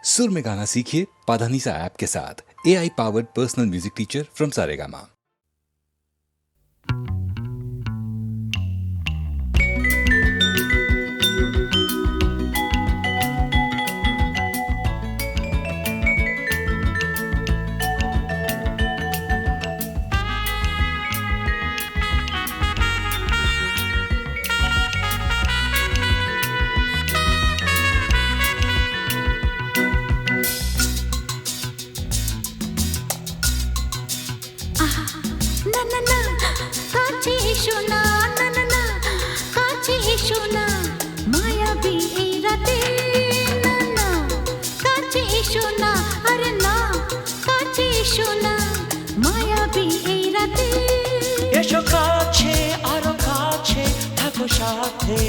सुर में गाना सीखिए पाधानीसा ऐप के साथ। AI powered personal music teacher from Saregama. এসো কাছে আরো কাছে থাকো সাথে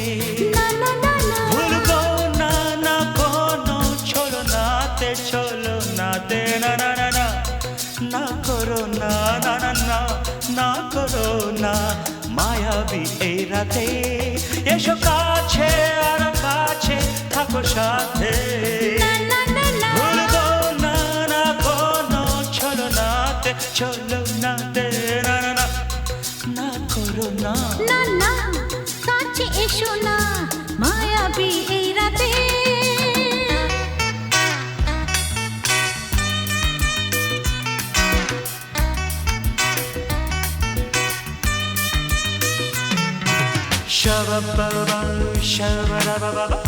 ভুলবো না না কোনো চলো নাতে না না না না না করো না না না না না করো না মায়াবী এই রাতে এসো কাছে আরো কাছে থাকো সাথে ভুলবো না না কোনো চলো নাতে না না না না করো না না না কাছে এসো না মায়াবী এই রাতে Shabba-ba-ba, shabba-da-ba-ba-ba.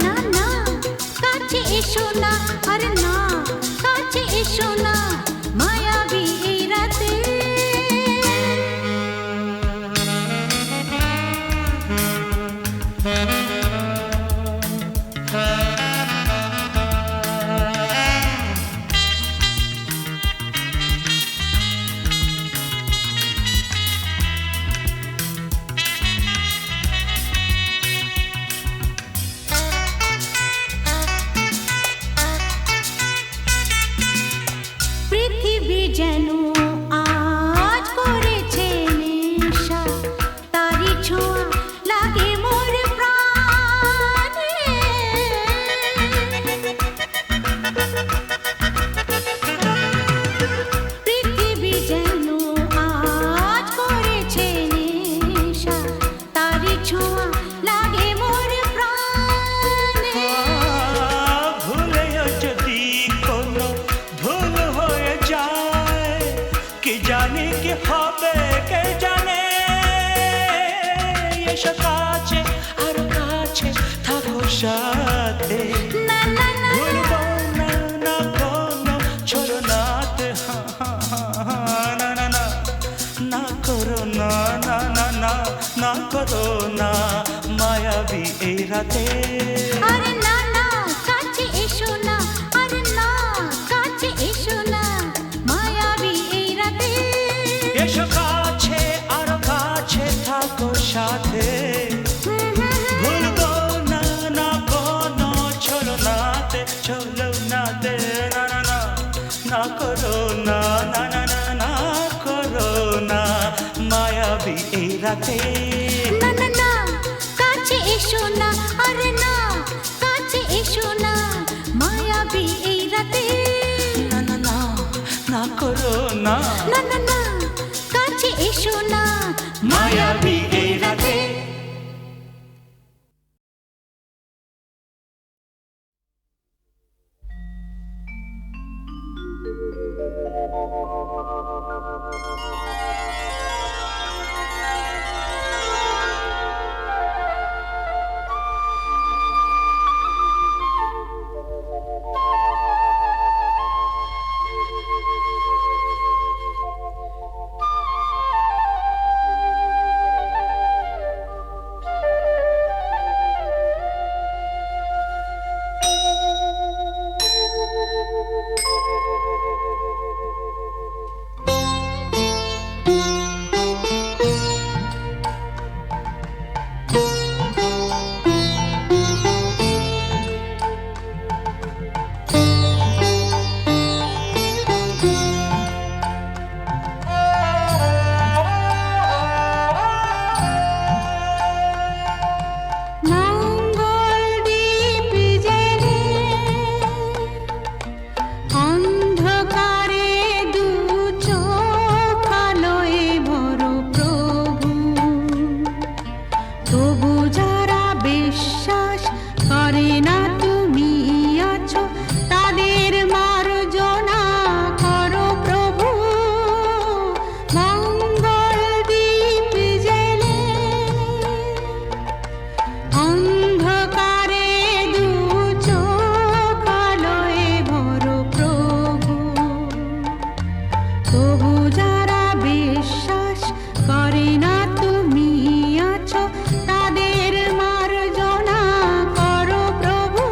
না না কাছে এসো না আরে না কাছে এসো না মায়াবী এই রাতে যেন আজ করেছে নেশা তারি ছোঁয়া লাগে মোর প্রাণে পৃথিবী যেন আজ করেছে নেশা তারি ছোঁয়া লাগে মোর প্রাণে ভুলেও যদি কোনো ভুল হয়ে যায় কি জানি কি হবে কে জানে এসো কাছে আরো কাছে থাকো সাথে ভুলবো না না কোনো চলো নাতে না না না না করো না না না না না করো না মায়াবী এই রাতে আরে না না কাছে এসো না আরে না কাছে এসো না মায়াবী এই রাতে এসো কাছে আরো কাছে থাকো সাথে ভুলবো না না কোনো চলো নাতে না না না না করো না না না না না করো না মায়াবী এই রাতে না না না কাছে এসো না আরে না কাছে এসো না মায়াবী এই রাতে না না না করো না, না না না কাছে এসো না, মায়াবী এই রাতে। মঙ্গল দ্বীপ জেলে অন্ধকারে দু চোখ আলোয় ভরো প্রভু, তবু যারা বিশ্বাস করে না তুমি আছো তাদের মার্জনা করো প্রভু। মঙ্গল দ্বীপ জেলে অন্ধকারে দু চোখ আলোয় ভরো প্রভু, তবু যারা বিশ্বাস করে না তুমি আছো তাদের মার্জনা করো প্রভু।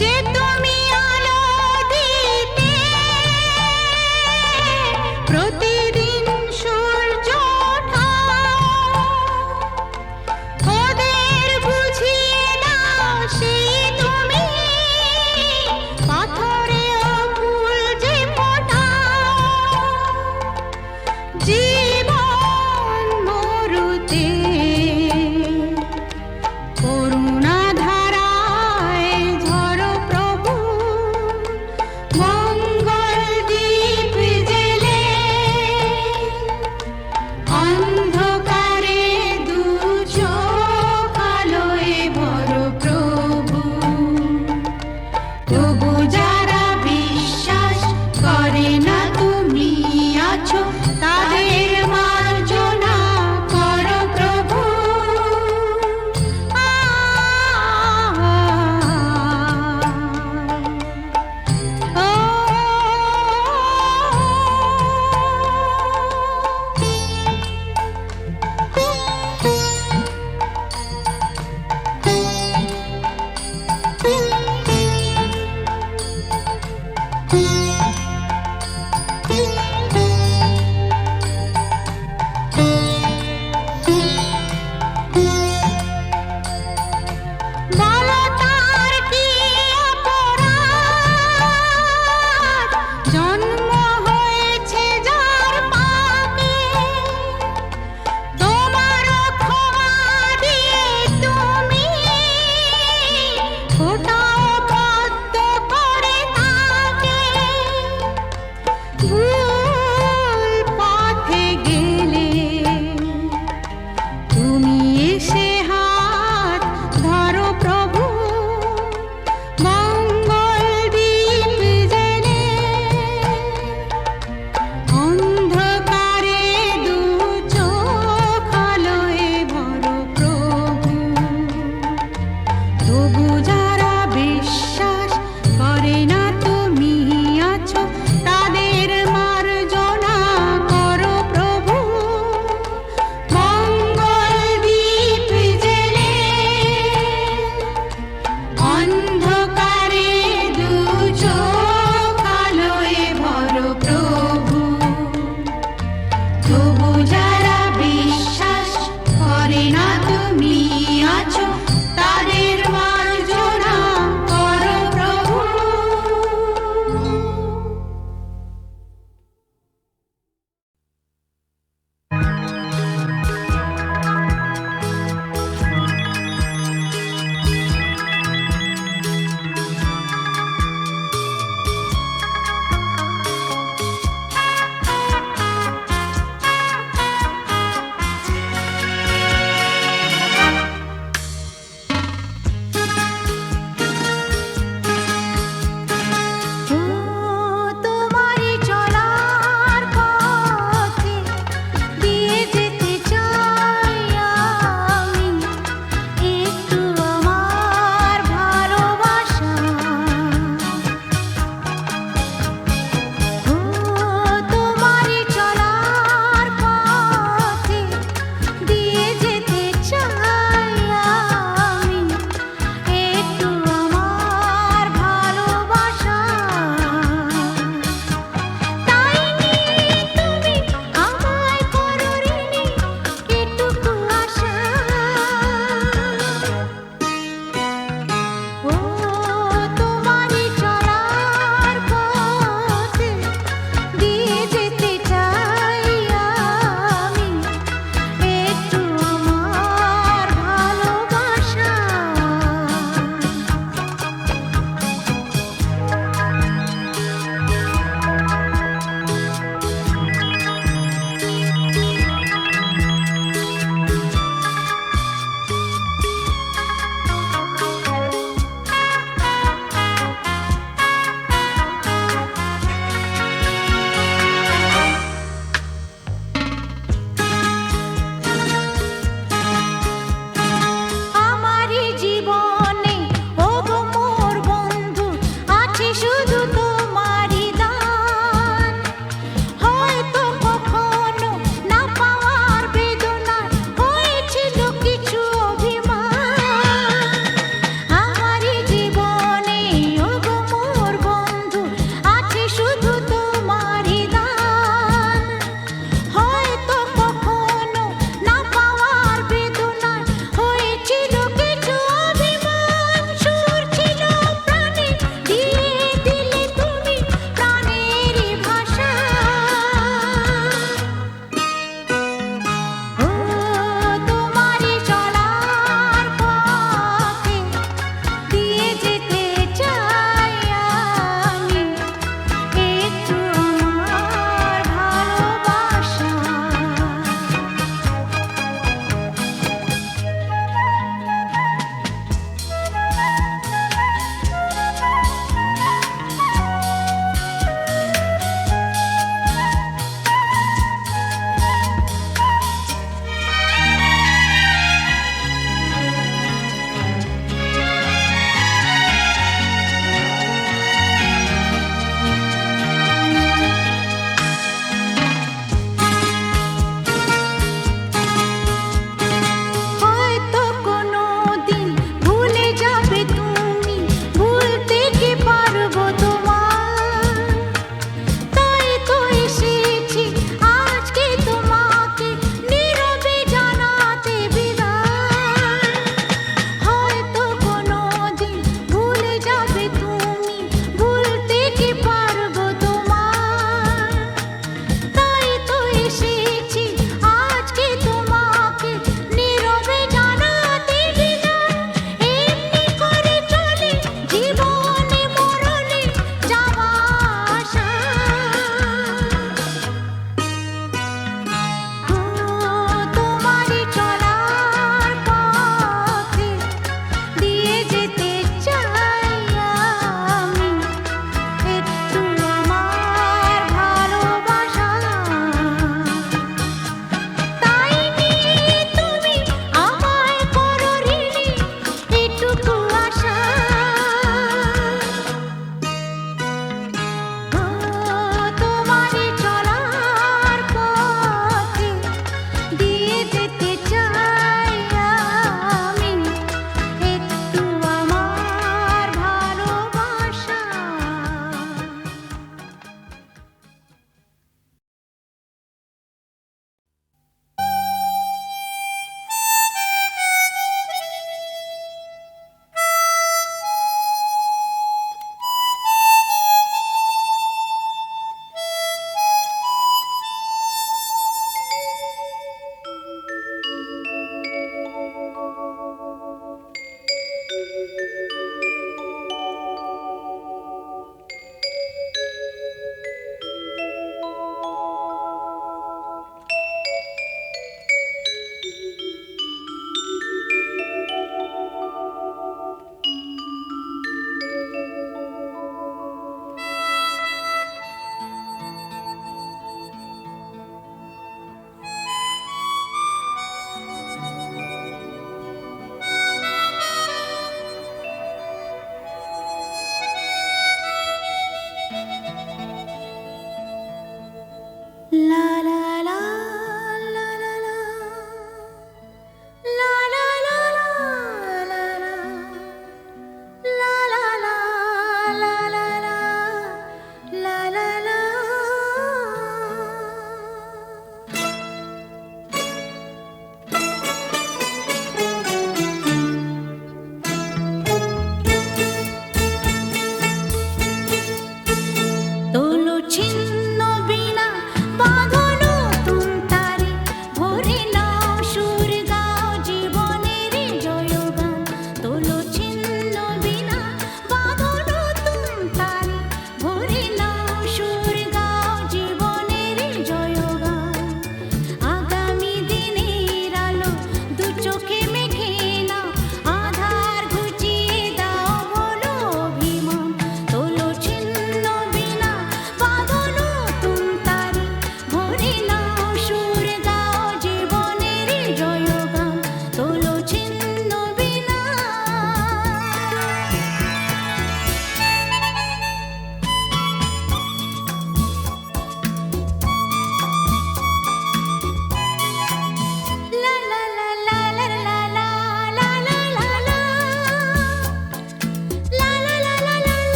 যে তুমি আলো দিতে প্রতিদিন সূর্য ওঠাও, ওদের বুঝিয়ে দাও সেই তুমি পাথরে ফুল যে ফোটাও। জীবন মরুতে করুণা ধারায় ঝরো প্রভু,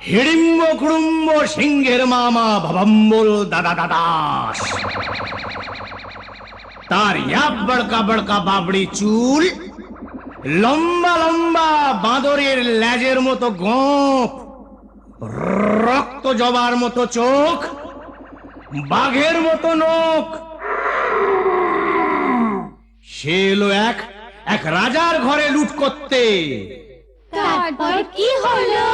হিড়িম্ব কুড়ুম্ব সিংহের মামা ভবম্বল দাদা দাদাস। তার ইয়াব বড়কা বড়কা বাবড়ি চুল, লম্বা লম্বা বাঁদরের লেজের মতো গোঁফ, রক্ত জবার মতো চোখ, বাঘের মতো নখ। সে এলো এক রাজার ঘরে লুট করতে। তারপর কি হলো?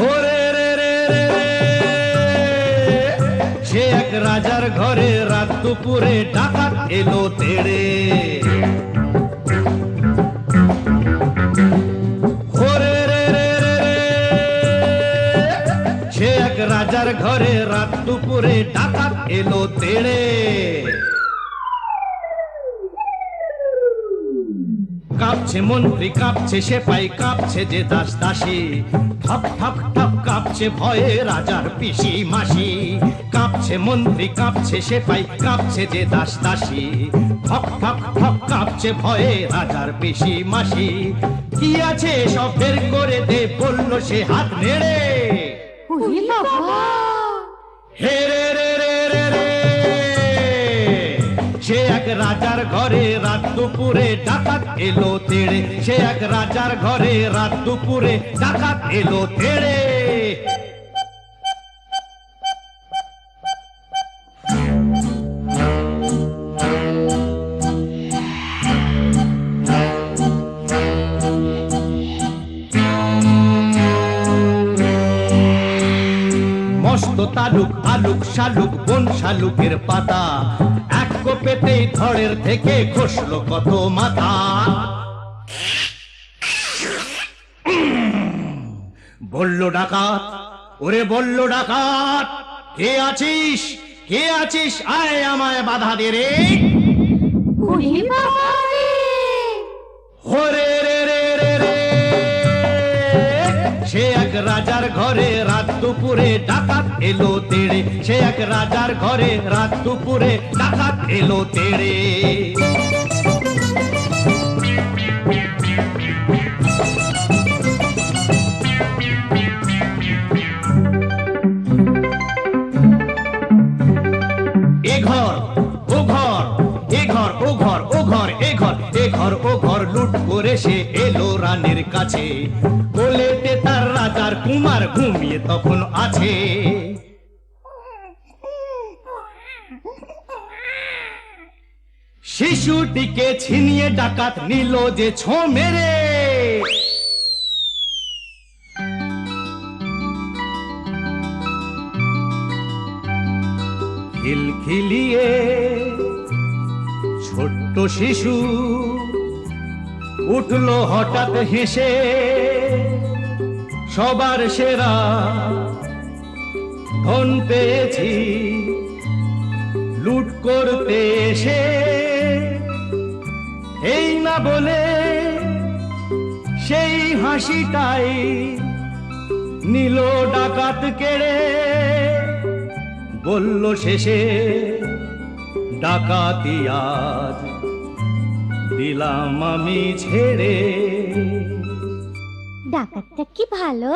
ওরে রে রে রে রে, সে এক রাজার ঘরে রাত দুপুরে ডাকাত এলো তেড়ে। ওরে রে রে রে রে, সে এক রাজার ঘরে রাত দুপুরে ডাকাত এলো তেড়ে। কাঁপছে মন্ত্রী, কাঁপছে সেপাই, কাঁপছে যে দাস দাসী, ঠপ ঠপ ঠপ কাঁপছে ভয়ে রাজার পিসি মাসি। কাঁপছে মন্ত্রী, কাঁপছে সেপাই, কাঁপছে যে দাস দাসী, ঠক ঠক ঠক কাঁপছে ভয়ে রাজার পিসি মাসি। কি আছে সব বের করে দে, বলল সে হাত নেড়ে। ওরে বাবা! হে রে রে রে রে রে, সে এক রাজার ঘরে রাত দুপুরে ডাকাত এলো তেড়ে। সে এক রাজার ঘরে রাত দুপুরে ডাকাত এলো তেড়ে। মস্ত তালুক আলুক শালুক বন শালুকের পাতা, এক কোপেতেই ধড়ের থেকে খসলো কত মাথা। বলল ডাকাত, ওরে বলল ডাকাত, কে আছিস কে আছিস, আয় আমায় বাধা দে রে। ওরে বাবা রে! ওরে রে রে রে রে, সে এক রাজার ঘরে রাত দুপুরে ডাকাত এলো তেড়ে। সে এক রাজার ঘরে রাত দুপুরে ডাকাত এলো তেড়ে। এ ঘর ও ঘর, এ ঘর ও ঘর, ও ঘর এ ঘর, এ ঘর ও ঘর লুট করে সে এলো রানীর কাছে। কোলেতে তার রাজার কুমার ঘুমিয়ে তখন আছে। শিশুটিকে ছিনিয়ে ডাকাত নিল যে ছো মেরে। খিলখিলিয়ে ছোট্ট শিশু উঠলো হঠাৎ হেসে, সবার সেরা ধন পেয়েছি লুট করতে এসে। এই না বলে সেই হাসিটাই নিল ডাকাত কেড়ে। বলল শেষে ডাকাতি আজ দিলাম আমি ছেড়ে। ডাকাতটা কি ভালো!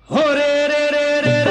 হরে রে রে রে রে,